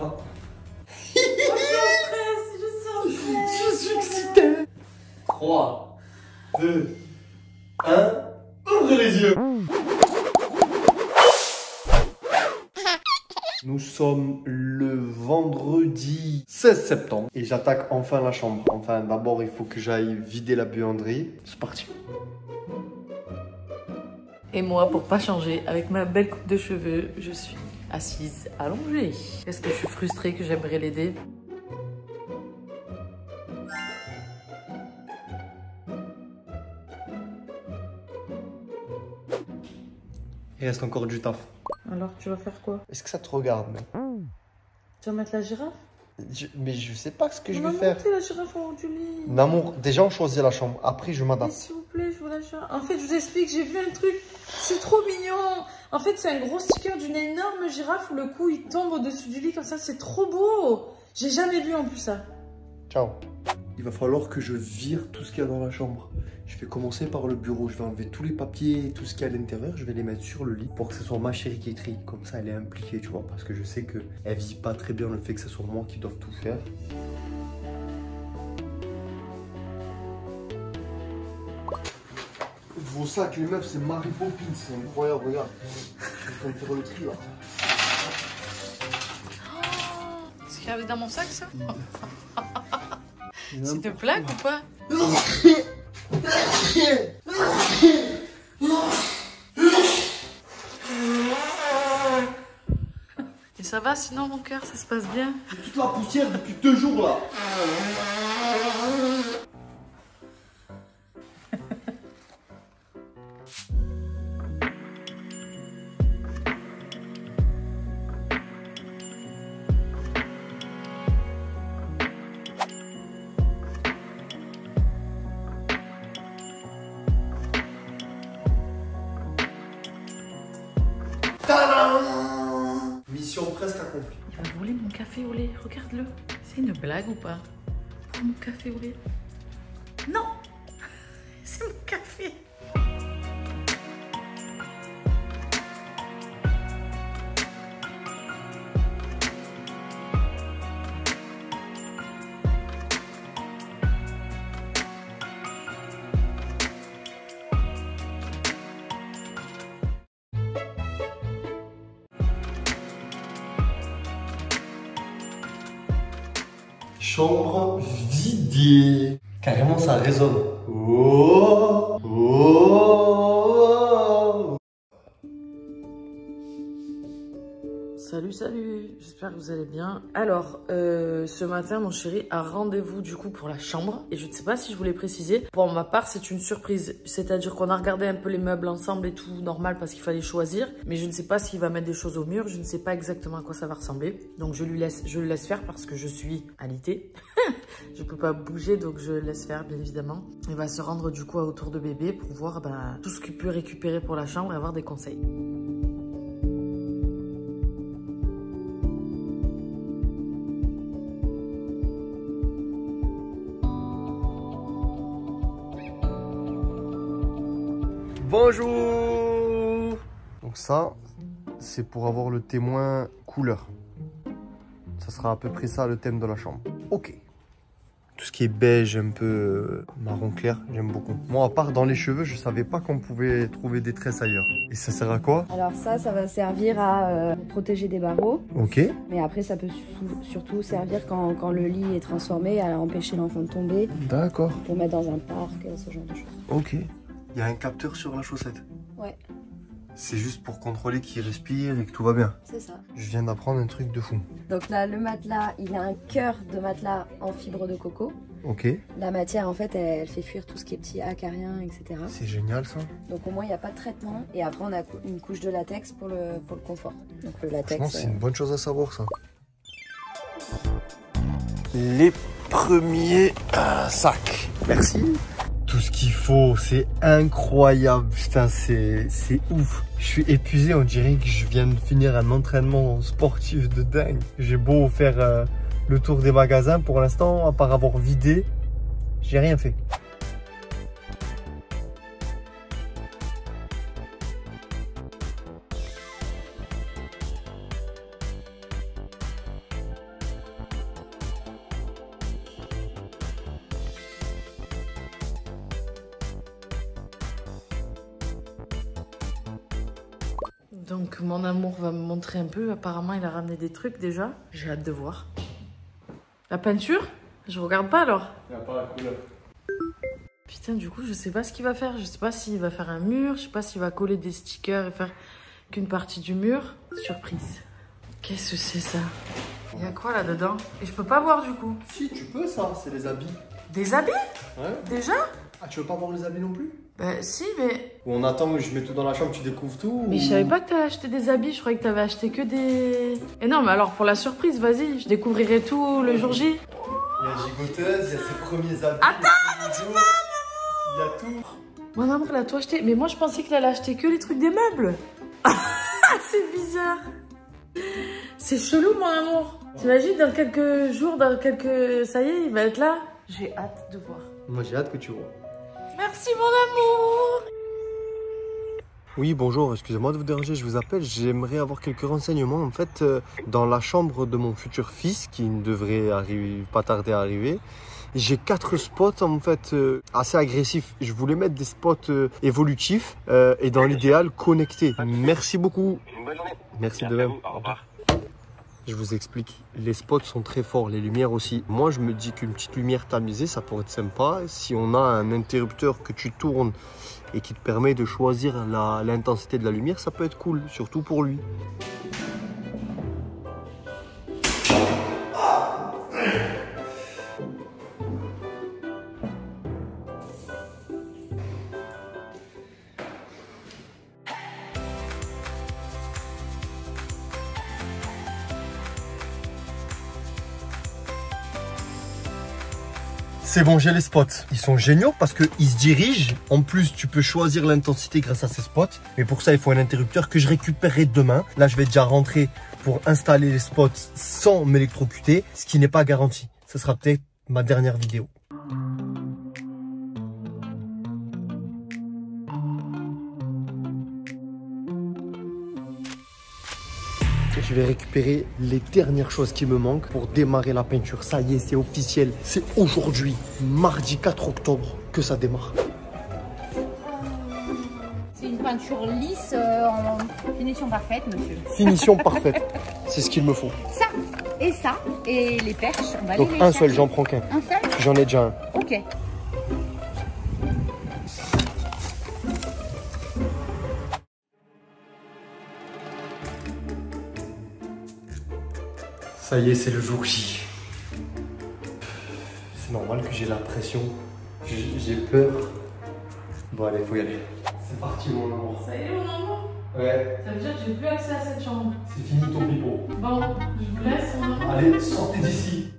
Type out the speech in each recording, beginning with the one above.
Attends. Je suis excité. 3, 2, 1. Ouvrez les yeux. Nous sommes le vendredi 16 septembre et j'attaque enfin la chambre. Enfin, d'abord, il faut que j'aille vider la buanderie. C'est parti. Et moi, pour pas changer, avec ma belle coupe de cheveux, je suis assise allongée. Est-ce que je suis frustrée que j'aimerais l'aider? Il reste encore du taf. Alors, tu vas faire quoi? Est-ce que ça te regarde, mec? Tu vas mettre la girafe? Mais je sais pas ce que je On vais va faire. monter la girafe en haut du lit. D'amour, déjà on choisit la chambre, après je Mais m'adapte. s'il vous plaît, je veux la girafe. En fait, je vous explique, j'ai vu un truc. C'est trop mignon. En fait, c'est un gros sticker d'une énorme girafe où le cou il tombe au-dessus du lit comme ça. C'est trop beau. J'ai jamais vu en plus ça. Ciao. Il va falloir que je vire tout ce qu'il y a dans la chambre. Je vais commencer par le bureau, je vais enlever tous les papiers et tout ce qu'il y a à l'intérieur, je vais les mettre sur le lit pour que ce soit ma chérie qui trie. Comme ça, elle est impliquée, tu vois, parce que je sais qu'elle vit pas très bien le fait que ce soit moi qui doive tout faire. Vos sacs, les meufs, c'est Mary Poppins, c'est incroyable, regarde. Je suis en train de faire le tri là. C'est qu'il y avait dans mon sac ça? C'est une blague ou pas? Et ça va sinon mon cœur, ça se passe bien? J'ai toute la poussière depuis 2 jours là. Tadam! Mission presque accomplie. Il va voler mon café au lait, regarde-le. C'est une blague ou pas? Prends mon café au lait. Non! C'est mon café! Chambre vidée. Carrément, ça résonne. Oh, oh. Salut, salut, j'espère que vous allez bien. Alors, ce matin, mon chéri a rendez-vous du coup pour la chambre. Et je ne sais pas si je voulais préciser. Pour ma part, c'est une surprise. C'est-à-dire qu'on a regardé un peu les meubles ensemble et tout, normal, parce qu'il fallait choisir. Mais je ne sais pas s'il va mettre des choses au mur. Je ne sais pas exactement à quoi ça va ressembler. Donc, je le laisse faire parce que je suis alité. Je peux pas bouger, donc je le laisse faire, bien évidemment. Il va se rendre du coup à autour de bébé pour voir tout ce qu'il peut récupérer pour la chambre et avoir des conseils. Bonjour. Donc ça, c'est pour avoir le témoin couleur. Ça sera à peu près ça le thème de la chambre. Ok. Tout ce qui est beige, un peu marron clair, j'aime beaucoup. Moi, à part dans les cheveux, je savais pas qu'on pouvait trouver des tresses ailleurs. Et ça sert à quoi? Alors ça va servir à protéger des barreaux. Ok. Mais après, ça peut surtout servir quand le lit est transformé à empêcher l'enfant de tomber. D'accord. Pour mettre dans un parc, ce genre de choses. Ok. Il y a un capteur sur la chaussette. Ouais, C'est juste pour contrôler qu'il respire et que tout va bien. c'est ça. Je viens d'apprendre un truc de fou. Donc là, le matelas, il a un cœur de matelas en fibre de coco. Ok. La matière, en fait, elle fait fuir tout ce qui est petit acarien, etc. C'est génial ça. Donc au moins, il n'y a pas de traitement. Et après, on a une couche de latex pour le confort. Donc le Franchement, latex... c'est une bonne chose à savoir ça. Les premiers sacs. Merci. Tout ce qu'il faut, c'est incroyable. Putain, c'est ouf. Je suis épuisé, on dirait que je viens de finir un entraînement sportif de dingue. J'ai beau faire le tour des magasins pour l'instant, à part avoir vidé, j'ai rien fait. Donc mon amour va me montrer un peu. Apparemment, il a ramené des trucs déjà. J'ai hâte de voir. La peinture? Je regarde pas alors. Il n'y a pas la couleur. Putain, du coup, je sais pas ce qu'il va faire. Je sais pas s'il va faire un mur. Je sais pas s'il va coller des stickers et faire qu'une partie du mur. Surprise. Qu'est-ce que c'est ça? Il y a quoi là-dedans? Et je peux pas voir du coup. Si, tu peux ça, c'est les habits. Des habits? Ouais. Déjà? Ah, tu veux pas voir les habits non plus? Bah si, mais... Ou on attend que je mets tout dans la chambre, tu découvres tout? Mais je savais pas que t'avais acheté des habits. Je croyais que t'avais acheté que des... Et non, mais alors pour la surprise, vas-y. Je découvrirai tout le jour J. Il y a gigoteuse, il y a ses premiers habits. Attends, il y a tout. Mon amour, il a tout acheté. Mais moi, je pensais qu'il allait acheter que les trucs des meubles. C'est bizarre. C'est chelou, mon amour. T'imagines, dans quelques jours, dans quelques... Ça y est, il va être là. J'ai hâte de voir. Moi, j'ai hâte que tu vois. Merci, mon amour. Oui, bonjour, excusez-moi de vous déranger, je vous appelle. J'aimerais avoir quelques renseignements. En fait, dans la chambre de mon futur fils, qui ne devrait pas tarder à arriver, j'ai 4 spots en fait assez agressifs. Je voulais mettre des spots évolutifs et dans l'idéal connectés. Merci beaucoup. Une bonne journée. Merci de même. Au revoir. Je vous explique, les spots sont très forts, les lumières aussi. Moi, je me dis qu'une petite lumière tamisée, ça pourrait être sympa. Si on a un interrupteur que tu tournes et qui te permet de choisir l'intensité de la lumière, ça peut être cool, surtout pour lui. C'est bon, j'ai les spots. Ils sont géniaux parce qu'ils se dirigent. En plus, tu peux choisir l'intensité grâce à ces spots. Mais pour ça, il faut un interrupteur que je récupérerai demain. Là, je vais déjà rentrer pour installer les spots sans m'électrocuter, ce qui n'est pas garanti. Ce sera peut-être ma dernière vidéo. Je vais récupérer les dernières choses qui me manquent pour démarrer la peinture. Ça y est, c'est officiel. C'est aujourd'hui, mardi 4 octobre, que ça démarre. C'est une peinture lisse en finition parfaite, monsieur. Finition parfaite. C'est ce qu'il me faut. Ça, et les perches, on va Donc aller les un seul, chercher. j'en prends qu'un. Un seul? J'en ai déjà un. Ok. Ça y est, c'est le jour J. C'est normal que j'ai la pression. J'ai peur. Bon, allez, faut y aller. C'est parti, mon amour. Ça y est, mon amour? Ouais, Ça veut dire que j'ai plus accès à cette chambre. c'est fini ton pipeau. Bon, je vous laisse, mon amour. Allez, sortez d'ici.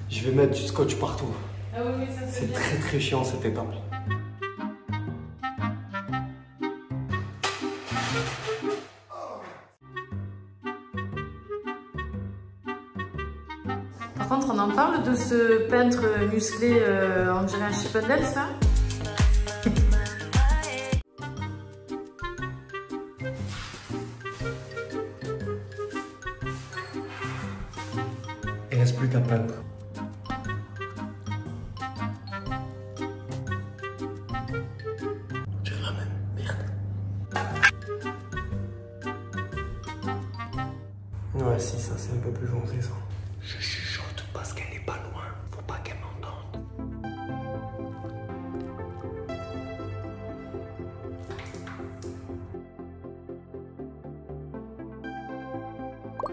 Je vais mettre du scotch partout. Ah oui, ça c'est C'est bien. très très chiant cette étape. Par contre, on en parle de ce peintre musclé, on dirait un Chippendales, ça? Il reste plus qu'à peindre. Tu la même merde. Ouais, si, ça c'est un peu plus foncé ça. Je chuchote parce qu'elle est pas loin. Faut pas qu'elle m'entende.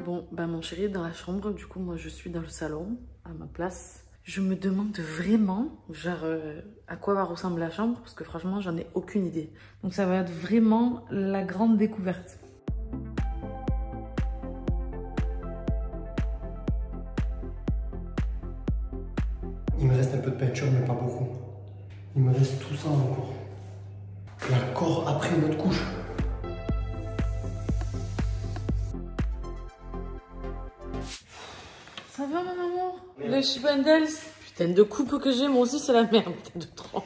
Bon, bah mon chéri est dans la chambre, du coup moi je suis dans le salon, à ma place. Je me demande vraiment, genre, à quoi va ressembler la chambre, parce que franchement j'en ai aucune idée. Donc ça va être vraiment la grande découverte. Il me reste un peu de peinture, mais pas beaucoup. Il me reste tout ça encore. Et encore après une autre couche. Ça va mon amour? Les Chippendales? Putain de coupe que j'ai, moi aussi c'est la merde, putain de tranche.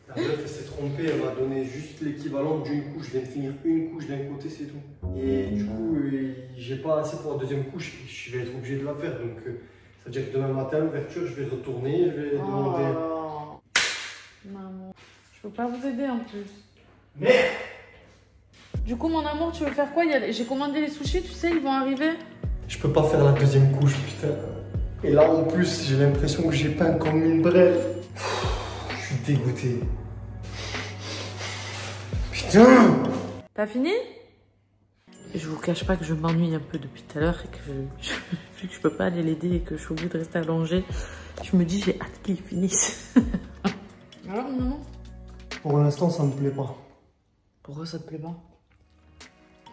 La meuf elle s'est trompée, elle m'a donné juste l'équivalent d'une couche. Je viens de finir une couche d'un côté, c'est tout. Et du coup, j'ai pas assez pour la deuxième couche. Je vais être obligé de la faire. Donc, ça veut dire que demain matin, l'ouverture, je vais retourner, je vais demander. Oh. Maman. peux pas vous aider en plus. Merde! Du coup, mon amour, tu veux faire quoi? J'ai commandé les sushis, tu sais, ils vont arriver. Je peux pas faire la deuxième couche, putain. Et là, en plus, j'ai l'impression que j'ai peint comme une brêle. Je suis dégoûté. Putain! T'as fini? Je vous cache pas que je m'ennuie un peu depuis tout à l'heure et que vu que je peux pas aller l'aider et que je suis obligée de rester allongée, je me dis j'ai hâte qu'il finisse. Alors non? Pour l'instant, ça me plaît pas. Pourquoi ça te plaît pas?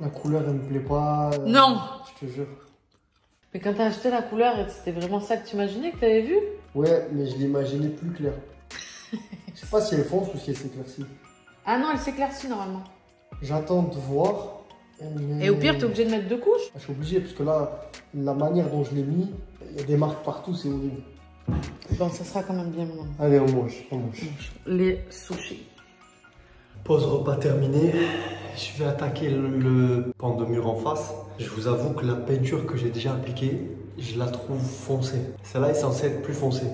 La couleur, elle me plaît pas. Non! Je te jure. Mais quand t'as acheté la couleur, c'était vraiment ça que tu imaginais, que t'avais vu? Ouais, mais je l'imaginais plus clair. Je sais pas si elle fonce ou si elle s'éclaircit. Ah non, elle s'éclaircit normalement. J'attends de voir. Mais... Et au pire, t'es obligé de mettre 2 couches? Je suis obligé parce que là, la manière dont je l'ai mis, il y a des marques partout, c'est horrible. Bon, ça sera quand même bien maintenant. Allez, on mange, on mange. Les sushis. Pause repas terminée. Je vais attaquer le pan de mur en face. Je vous avoue que la peinture que j'ai déjà appliquée, je la trouve foncée. Celle-là est censée être plus foncée.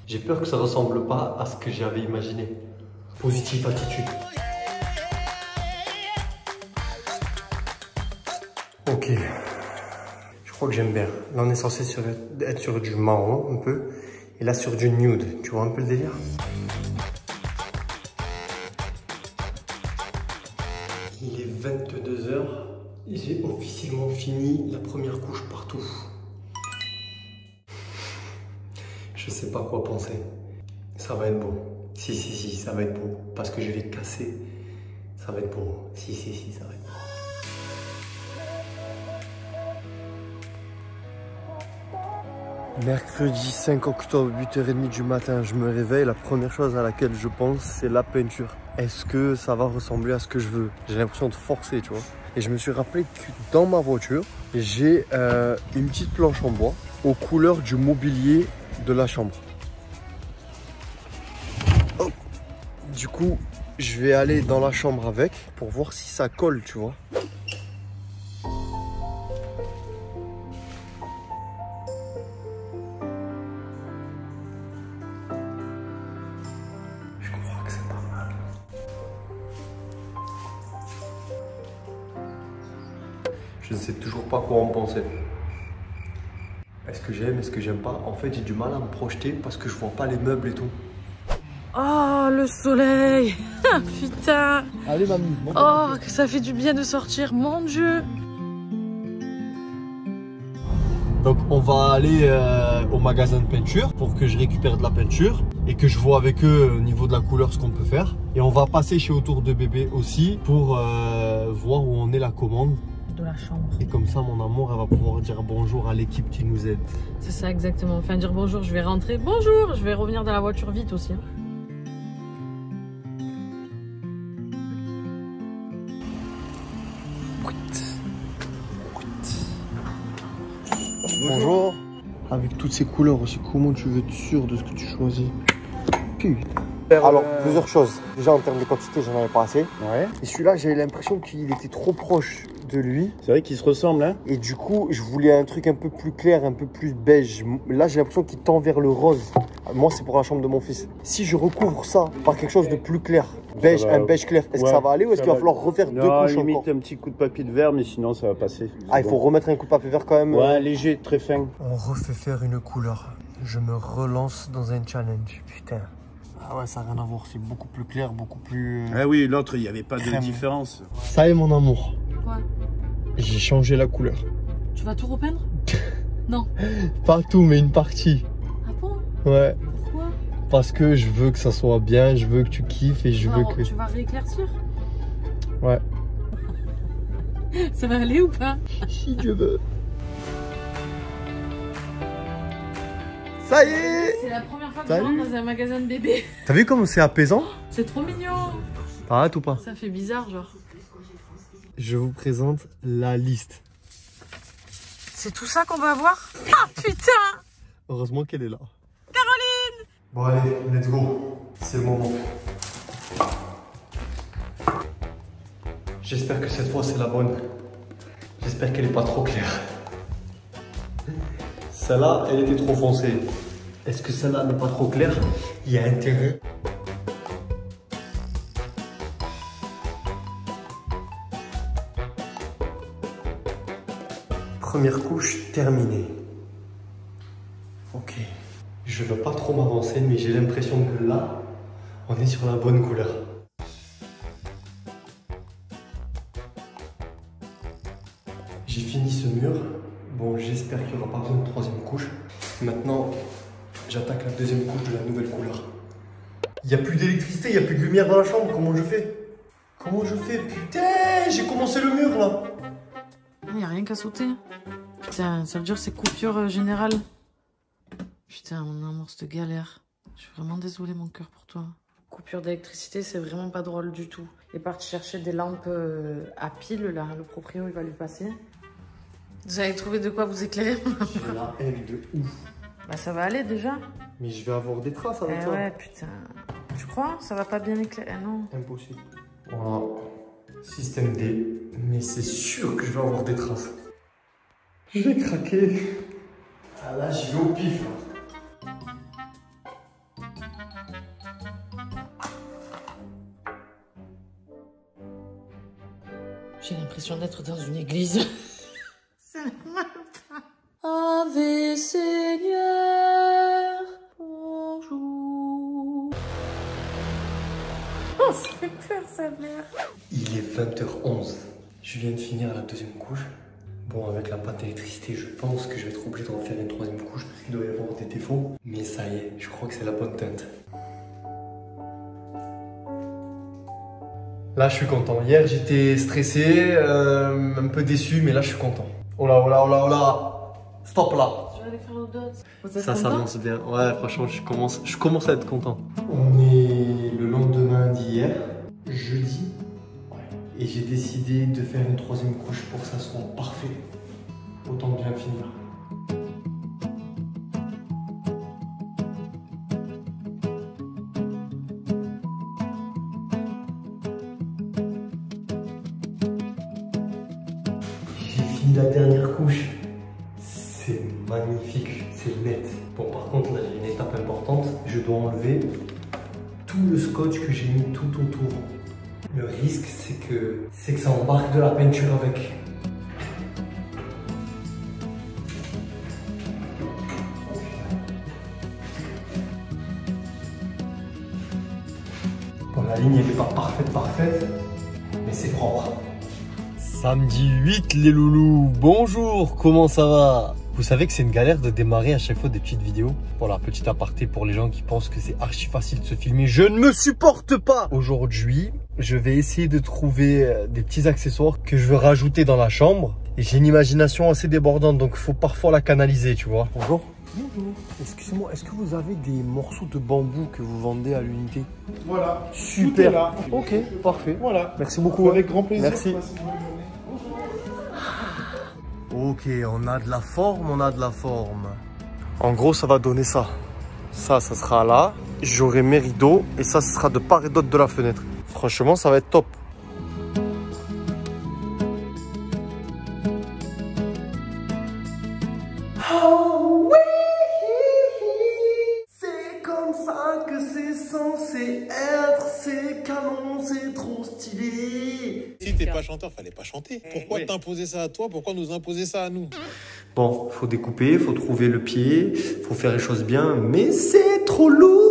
J'ai peur que ça ressemble pas à ce que j'avais imaginé. Positive attitude. Ok. Je crois que j'aime bien. Là, on est censé être sur du marron un peu. Et là, sur du nude. Tu vois un peu le délire? Il est 22 h et j'ai officiellement fini la première couche partout. Je sais pas quoi penser. Ça va être beau. Si, ça va être beau. Parce que je vais casser. Ça va être beau. Si, ça va être beau. Mercredi 5 octobre, 8h30 du matin, je me réveille. La première chose à laquelle je pense, c'est la peinture. Est-ce que ça va ressembler à ce que je veux? J'ai l'impression de forcer, tu vois. Et je me suis rappelé que dans ma voiture, j'ai une petite planche en bois aux couleurs du mobilier de la chambre. Oh. Du coup, je vais aller dans la chambre avec pour voir si ça colle, tu vois. Je ne sais toujours pas quoi en penser. Est-ce que j'aime, est-ce que j'aime pas? En fait, j'ai du mal à me projeter parce que je vois pas les meubles et tout. Oh, le soleil. Putain. Allez, mamie. Oh, que ça fait du bien de sortir, mon Dieu. Donc, on va aller au magasin de peinture pour que je récupère de la peinture et que je vois avec eux au niveau de la couleur ce qu'on peut faire. Et on va passer chez Autour de Bébé aussi pour voir où en est la commande. De la chambre. Et comme ça, mon amour, elle va pouvoir dire bonjour à l'équipe qui nous aide. C'est ça, exactement. Enfin, dire bonjour, je vais rentrer. Bonjour, je vais revenir dans la voiture vite aussi. Bonjour. Avec toutes ces couleurs aussi, comment tu veux être sûr de ce que tu choisis? Putain. Alors, plusieurs choses. Déjà, en termes de quantité, j'en avais pas assez. Ouais. Et celui-là, j'avais l'impression qu'il était trop proche de lui. C'est vrai qu'ils se ressemblent, hein. Et du coup, je voulais un truc un peu plus clair, un peu plus beige. Là, j'ai l'impression qu'il tend vers le rose. Moi, c'est pour la chambre de mon fils. Si je recouvre ça par quelque chose de plus clair, beige, un beige clair, est-ce que ça va aller ou est-ce qu'il va falloir refaire deux couches limite encore? Un petit coup de papier de verre, mais sinon ça va passer. Ah, il faut remettre un coup de papier vert quand même. Ouais, léger, très fin. On refait faire une couleur. Je me relance dans un challenge. Putain. Ah ouais, ça n'a rien à voir. C'est beaucoup plus clair, beaucoup plus... Ah oui, l'autre, il n'y avait pas crème. de différence. Ça y est, mon amour. Quoi? J'ai changé la couleur. Tu vas tout repeindre? Non. Pas tout, mais une partie. Ah bon? Ouais. Pourquoi? Parce que je veux que ça soit bien, je veux que tu kiffes et je veux que... Tu vas rééclaircir? Ouais. Ça va aller ou pas? Si Dieu veut. Ça y est! C'est la première fois que Salut. je rentre dans un magasin de bébé. T'as vu comme c'est apaisant? C'est trop mignon. T'arrêtes ou pas? Ça fait bizarre, genre. Je vous présente la liste. C'est tout ça qu'on va avoir? Ah putain! Heureusement qu'elle est là. Caroline! Bon allez, let's go. C'est le moment. J'espère que cette fois c'est la bonne. J'espère qu'elle n'est pas trop claire. Celle-là, elle était trop foncée. Est-ce que celle-là n'est pas trop claire? Il y a intérêt. Première couche terminée. Ok. Je veux pas trop m'avancer, mais j'ai l'impression que là, on est sur la bonne couleur. J'ai fini ce mur. Bon, j'espère qu'il n'y aura pas besoin de troisième couche. Maintenant, j'attaque la deuxième couche de la nouvelle couleur. Il n'y a plus d'électricité, il n'y a plus de lumière dans la chambre. Comment je fais? Comment je fais? Putain, j'ai commencé le mur là. Il n'y a rien qu'à sauter. Putain, ça veut dire que c'est coupure générale. Putain, mon amour, cette galère. Je suis vraiment désolée, mon cœur, pour toi. Coupure d'électricité, c'est vraiment pas drôle du tout. Il est parti chercher des lampes à pile, là. Le proprio, il va lui passer. Vous avez trouvé de quoi vous éclairer? J'ai la haine de ouf. Bah, ça va aller déjà. Mais je vais avoir des traces avec ça. Ouais, putain. Tu crois? Ça va pas bien éclairer? Non. Impossible. Voilà. Système D. Mais c'est sûr que je vais avoir des traces. Je vais craquer. Ah là, j'y vais au pif. J'ai l'impression d'être dans une église. C'est normal. Ave Seigneur, bonjour. Oh, ça fait peur, sa mère. Il est 20h11. Je viens de finir la deuxième couche. Bon, avec la pâte d'électricité, je pense que je vais être obligé de refaire une troisième couche parce qu'il doit y avoir des défauts. Mais ça y est, je crois que c'est la bonne teinte. Là, je suis content. Hier, j'étais stressé, un peu déçu, mais là, je suis content. Oh là, oh là, oh là, oh là. Stop là. Je vais aller faire l'autre. Ça s'avance bien. Ouais, franchement, je commence à être content. On est le lendemain d'hier, jeudi. Et j'ai décidé de faire une troisième couche pour que ça soit parfait. Autant bien finir. J'ai fini la dernière couche. C'est magnifique, c'est net. Bon, par contre, là, j'ai une étape importante. Je dois enlever tout le scotch que j'ai mis tout autour. Le risque, c'est que ça embarque de la peinture avec. Bon, la ligne, elle n'est pas parfaite, mais c'est propre. Samedi 8, les loulous. Bonjour, comment ça va? Vous savez que c'est une galère de démarrer à chaque fois des petites vidéos. Voilà, petit aparté pour les gens qui pensent que c'est archi facile de se filmer. Je ne me supporte pas. Aujourd'hui, je vais essayer de trouver des petits accessoires que je veux rajouter dans la chambre. Et j'ai une imagination assez débordante, donc il faut parfois la canaliser, tu vois. Bonjour. Bonjour. Excusez-moi, est-ce que vous avez des morceaux de bambou que vous vendez à l'unité? Voilà. Super. Là. Ok, parfait. Voilà. Merci beaucoup. Avec grand plaisir. Merci. Ok, on a de la forme, En gros, ça va donner ça. Ça sera là. J'aurai mes rideaux et ça sera de part et d'autre de la fenêtre. Franchement, ça va être top. Oh oui, c'est comme ça que c'est censé être. C'est canon, c'est trop stylé. Si t'es pas chanteur, fallait pas chanter. Pourquoi t'imposer ça à toi? Pourquoi nous imposer ça à nous? Bon, faut découper, faut trouver le pied, faut faire les choses bien, mais c'est trop lourd.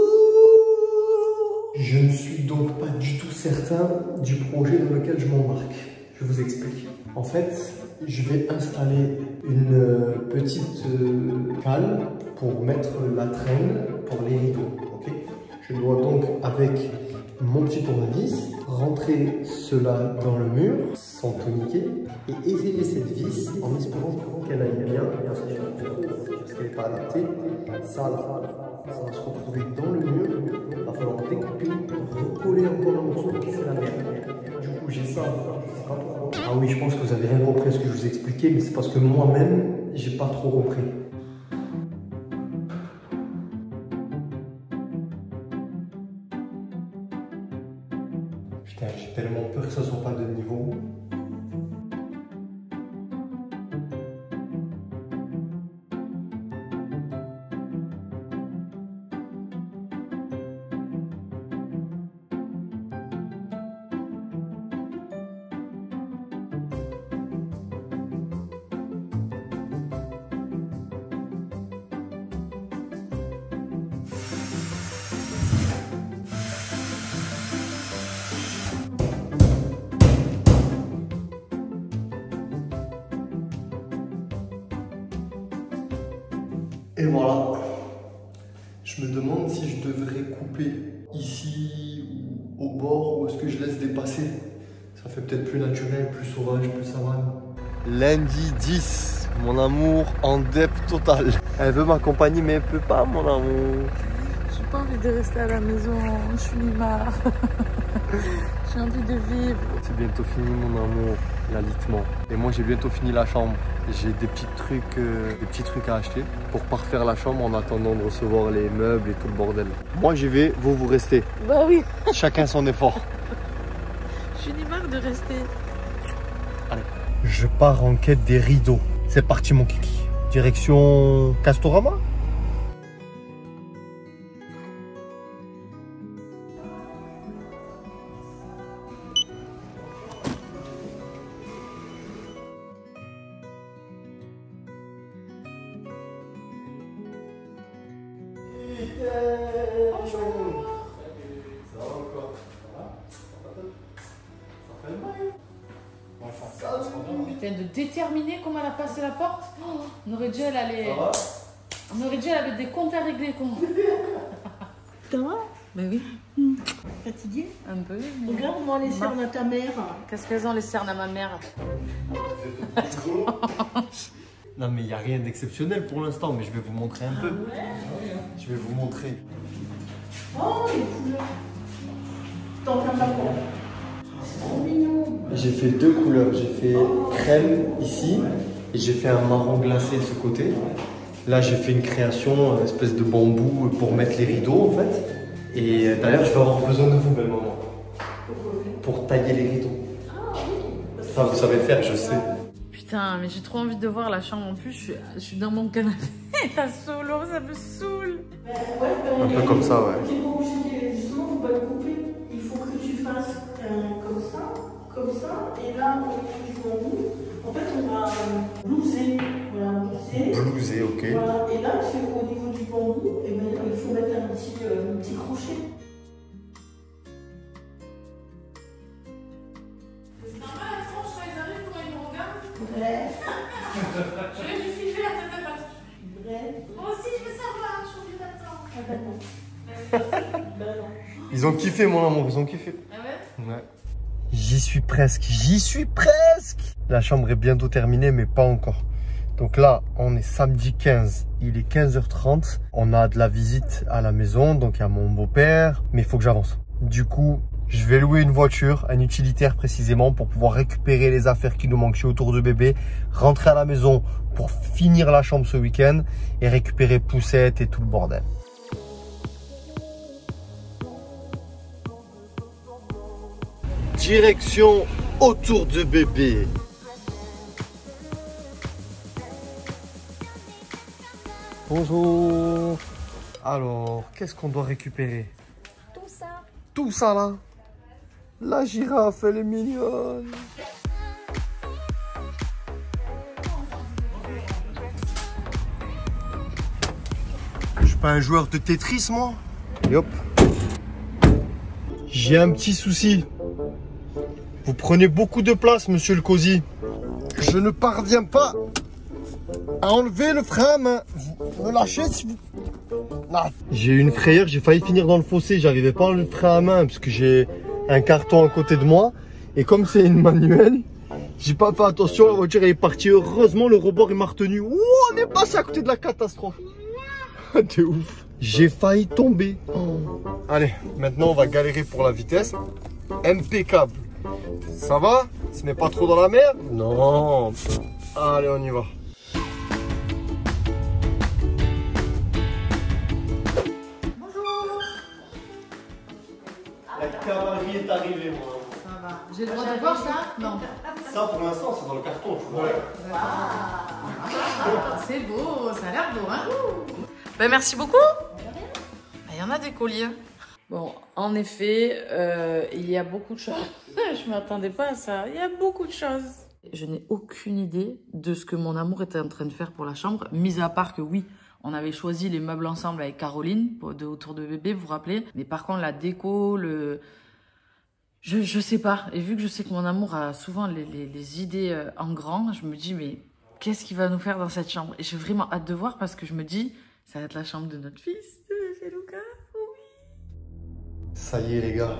Je ne suis donc pas du tout certain du projet dans lequel je m'embarque. Je vous explique. En fait, je vais installer une petite cale pour mettre la traîne pour les rideaux. Okay, je dois donc, avec mon petit tournevis, rentrer cela dans le mur sans toniquer et essayer cette vis en espérant qu'elle aille bien. Parce qu'elle n'est pas adaptée. Ça va se retrouver dans le mur. Il va falloir découper, recoller encore un morceau qui c'est la merde. Du coup, j'ai ça. Ah oui, je pense que vous avez rien compris à ce que je vous expliquais, mais c'est parce que moi-même, j'ai pas trop compris. Putain, j'ai tellement peur que ça soit pas de niveau. Et voilà. Je me demande si je devrais couper ici ou au bord ou est-ce que je laisse dépasser. Ça fait peut-être plus naturel, plus sauvage, plus savane. Lundi 10, mon amour en dep total. Elle veut m'accompagner mais elle peut pas, mon amour. J'ai pas envie de rester à la maison, je suis marre. J'ai envie de vivre. C'est bientôt fini, mon amour, l'alitement. Et moi j'ai bientôt fini la chambre. J'ai des petits trucs à acheter pour parfaire la chambre en attendant de recevoir les meubles et tout le bordel. Moi j'y vais, vous restez. Bah oui. Chacun son effort. Je suis marre de rester. Allez. Je pars en quête des rideaux. C'est parti mon kiki. Direction Castorama. Putain, de déterminer comment elle a passé la porte. Oh, on aurait dit elle allait. On aurait dit elle avait des comptes à régler. Ça va? Mais oui. Fatiguée? Un peu. Regarde-moi les cernes à ta mère. Qu'est-ce qu'elles ont les cernes à ma mère? Non mais il n'y a rien d'exceptionnel pour l'instant, mais je vais vous montrer un peu. Je vais vous montrer. Oh, les couleurs. T'en fais la porte. C'est trop mignon. J'ai fait deux couleurs. J'ai fait crème ici et j'ai fait un marron glacé de ce côté. Là j'ai fait une création, espèce de bambou pour mettre les rideaux en fait. Et d'ailleurs je vais avoir besoin de vous, belle maman, pour tailler les rideaux. Ça vous savez faire, je sais. Putain, mais j'ai trop envie de voir la chambre. En plus, je suis dans mon canapé. La solo, ça me saoule. Un peu comme ça, ouais. T'es pas obligé, justement, faut pas le couper. Il faut que tu fasses comme ça, et là, au niveau du bambou, en fait, on va blouser. Voilà, Blouser, ok. Voilà, et là, c'est au niveau du bambou, et ben, il faut mettre un petit crochet. C'est normal, la tranche, quand ils arrivent, comment ils me regardent. Bref. Je vais lui filer la tête à pas. Bref. Moi aussi, je veux savoir, je suis d'attendre. Ah ben non. Ben non. Ils ont kiffé, mon amour, ils ont kiffé. Ah ouais? Ouais. J'y suis presque, La chambre est bientôt terminée, mais pas encore. Donc là, on est samedi 15, il est 15h30. On a de la visite à la maison, donc il y a mon beau-père, mais il faut que j'avance. Du coup, je vais louer une voiture, un utilitaire précisément, pour pouvoir récupérer les affaires qui nous manquent chez Autour de Bébé, rentrer à la maison pour finir la chambre ce week-end et récupérer Poussette et tout le bordel. Direction Autour de Bébé. Bonjour. Alors, qu'est-ce qu'on doit récupérer? Tout ça. Tout ça là. La girafe, elle est mignonne. Je suis pas un joueur de Tetris, moi. Et hop. J'ai un petit souci. Vous prenez beaucoup de place, monsieur le cosy. Je ne parviens pas à enlever le frein à main. Vous me lâchez si vous... J'ai eu une frayeur, j'ai failli finir dans le fossé. J'arrivais pas à enlever le frein à main parce que j'ai un carton à côté de moi. Et comme c'est une manuelle, j'ai pas fait attention. La voiture est partie. Heureusement, le rebord il m'a retenu. Ouh, on est passé à côté de la catastrophe. De ouf. J'ai failli tomber. Oh. Allez, maintenant on va galérer pour la vitesse. Impeccable. Ça va? Ce n'est pas trop dans la merde? Non. Allez, on y va. Bonjour. La cavalerie est arrivée, moi. Ça va. J'ai le droit de voir ça? Non. Ça, pour l'instant, c'est dans le carton, je vois. C'est beau, ça a l'air beau, hein? Ben, merci beaucoup. Il y en a des colliers. Bon, en effet, il y a beaucoup de choses. Je ne m'attendais pas à ça. Il y a beaucoup de choses. Je n'ai aucune idée de ce que mon amour était en train de faire pour la chambre, mis à part que oui, on avait choisi les meubles ensemble avec Caroline Autour de Bébé, vous vous rappelez. Mais par contre, la déco, je sais pas. Et vu que je sais que mon amour a souvent les idées en grand, je me dis, mais qu'est-ce qu'il va nous faire dans cette chambre? Et j'ai vraiment hâte de voir parce que je me dis, Ça va être la chambre de notre fils, de Feluca. Oui. Ça y est les gars,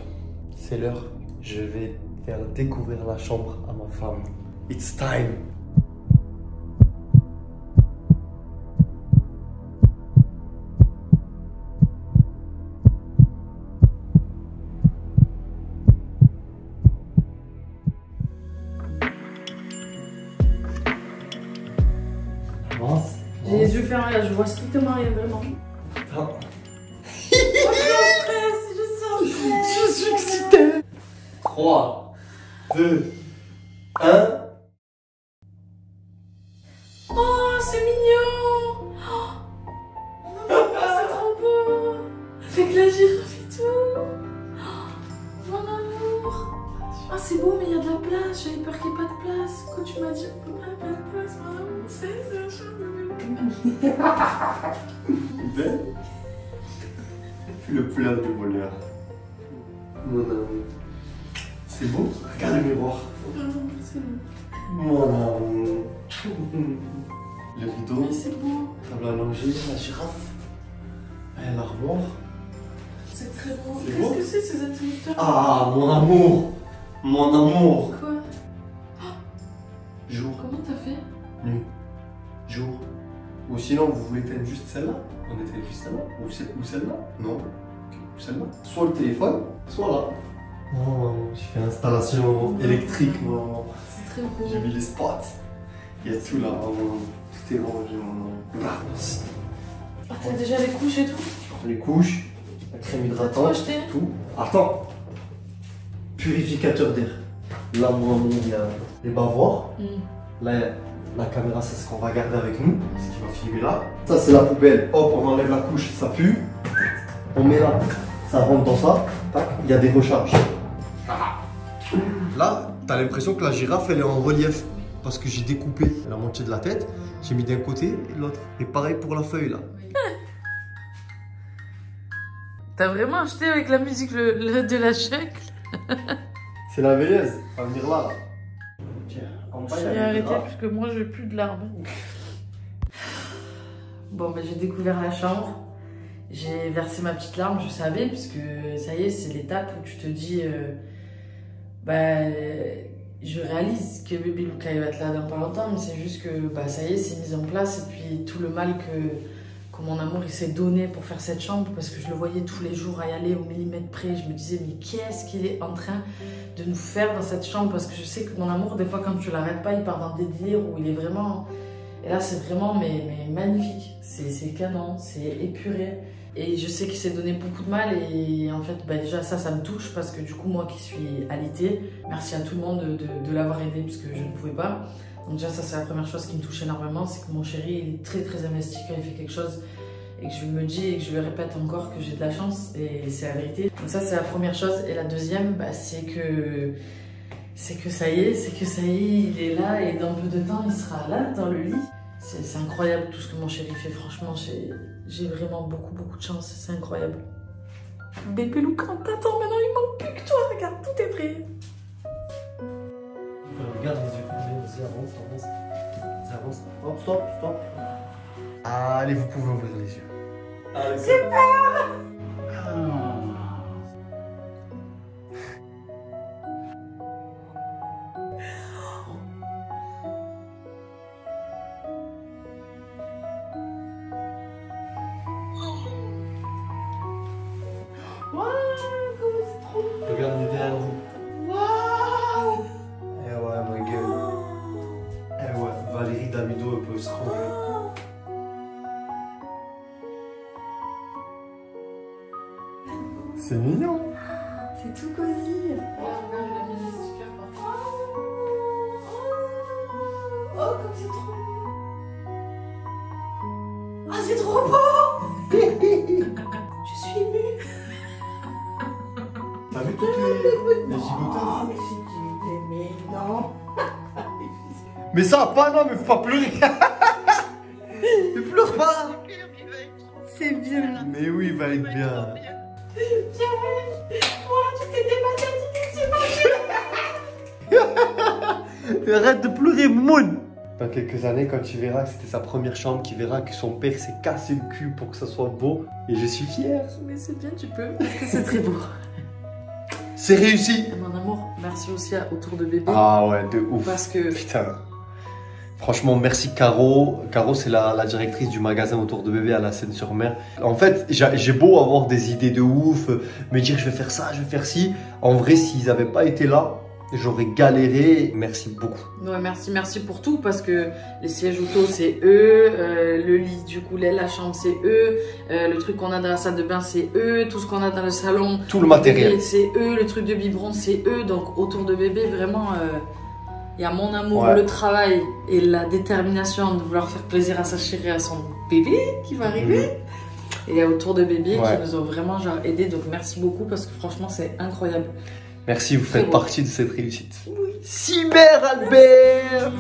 c'est l'heure. Je vais faire découvrir la chambre à ma femme. It's time. J'ai les yeux fermés là, je vois strictement rien vraiment. Attends. Je suis excitée. 3, 2, 1. Oh, c'est mignon. Oh, c'est trop beau. Avec la girafe et tout. Oh, mon amour. Ah, c'est beau, mais il y a de la place. J'avais peur qu'il n'y ait pas de place. Quand tu m'as dit qu'il n'y a pas de place, mon amour, c'est la chambre de bébé. Belle. Le plein de bonheur. Mon amour. C'est beau. Regarde le miroir. Mon amour. Le rideau. Mais c'est beau. Table à langer, la girafe. L'armoire. C'est très beau. C'est Qu'est-ce beau que c'est ces interrupteurs? Ah, mon amour. Mon amour. Quoi? Jour, Comment t'as fait? nuit, jour. Ou sinon, vous voulez éteindre juste celle-là? On éteint juste celle-là? Ou celle-là? Non. Celle-là. Soit le téléphone, soit là. Oh, j'ai fait l'installation électrique, moi. C'est très beau. J'ai mis les spots. Il y a tout là. Tout est rangé, mon amour. Ah, t'as déjà les couches et tout? Les couches, la crème T'as tout hydratante, acheté? tout. Attends. Purificateur d'air. Là, mon amour, il y a les bavoirs. Là, la caméra, c'est ce qu'on va garder avec nous, ce qui va filmer là. Ça, c'est la poubelle. Hop, on enlève la couche, ça pue. On met là, ça rentre dans ça. Tac, il y a des recharges. Là, t'as l'impression que la girafe, elle est en relief. Parce que j'ai découpé la moitié de la tête. J'ai mis d'un côté et de l'autre. Et pareil pour la feuille, là. T'as vraiment acheté avec la musique le de la chèque? C'est la veilleuse. Ça va venir là. Tiens, en bas, il y a J'ai la arrêté girafe. parce que moi j'ai plus de larmes. Bon, bah, j'ai découvert la chambre. J'ai versé ma petite larme, je savais, puisque ça y est, c'est l'étape où tu te dis je réalise que bébé Luca il va être là dans pas longtemps, mais c'est juste que ça y est, c'est mis en place. Et puis tout le mal que mon amour il s'est donné pour faire cette chambre, parce que je le voyais tous les jours à y aller au millimètre près. Je me disais, mais qu'est-ce qu'il est en train de nous faire dans cette chambre? Parce que je sais que mon amour, des fois, quand tu l'arrêtes pas, il part dans des délires où il est vraiment. Et là, c'est vraiment mais magnifique. C'est canon, c'est épuré. Et je sais qu'il s'est donné beaucoup de mal. Et en fait, déjà, ça me touche. Parce que du coup, moi qui suis alitée, merci à tout le monde de l'avoir aidé, puisque je ne pouvais pas. Donc déjà, ça, c'est la première chose qui me touche énormément. C'est que mon chéri, il est très, très investi quand il fait quelque chose. Et que je me dis et que je lui répète encore que j'ai de la chance. Et c'est la vérité. Donc ça, c'est la première chose. Et la deuxième, c'est que ça y est, il est là. Et dans peu de temps, il sera là, dans le lit. C'est incroyable tout ce que mon chéri fait, franchement, j'ai vraiment beaucoup de chance, c'est incroyable. Bébé Luca, on t'attend maintenant, il manque plus que toi, regarde, tout est prêt. Regarde les yeux fermés, vas-y, avance. Ça avance. Hop, stop. Allez, vous pouvez ouvrir les yeux. Allez, c'est Regardez derrière vous. Waouh! Eh ouais, ma gueule. Eh ouais, Valérie Damido, elle peut se rendre. C'est mignon. C'est tout cosy. Oh, comme c'est trop beau! Ah, c'est trop beau! Je suis émue. T'as vu toutes les gigoteuses? Mais non. Mais ça va pas, non, mais faut pas pleurer. Ne pleure pas. C'est bien. Mais oui, il va être bien. Arrête de pleurer, Moon. dans quelques années, quand tu verras que c'était sa première chambre, qu'il verra que son père s'est cassé le cul pour que ça soit beau. Et je suis fier. Mais c'est bien, tu peux, parce que c'est très beau. C'est réussi. Mon amour, merci aussi à Autour de Bébé. Ah ouais, de ouf. Parce que... Putain. Franchement, merci Caro. Caro, c'est la directrice du magasin Autour de Bébé à la Seine-sur-Mer. En fait, j'ai beau avoir des idées de ouf, me dire je vais faire ça, je vais faire ci. En vrai, s'ils n'avaient pas été là, j'aurais galéré. Merci beaucoup. Ouais, merci pour tout, parce que les sièges auto, c'est eux. Le lit, du coup, la chambre, c'est eux. Le truc qu'on a dans la salle de bain, c'est eux. Tout ce qu'on a dans le salon, Tout le matériel. c'est eux. Le truc de biberon, c'est eux. Donc, Autour de Bébé, vraiment... Il y a mon amour, Ouais. le travail et la détermination de vouloir faire plaisir à sa chérie, à son bébé qui va arriver. Et il y a Autour de Bébé Ouais. qui nous ont vraiment aidés. Donc merci beaucoup parce que franchement c'est incroyable. Merci, vous Très faites beau. partie de cette réussite. Oui. Cyber Albert.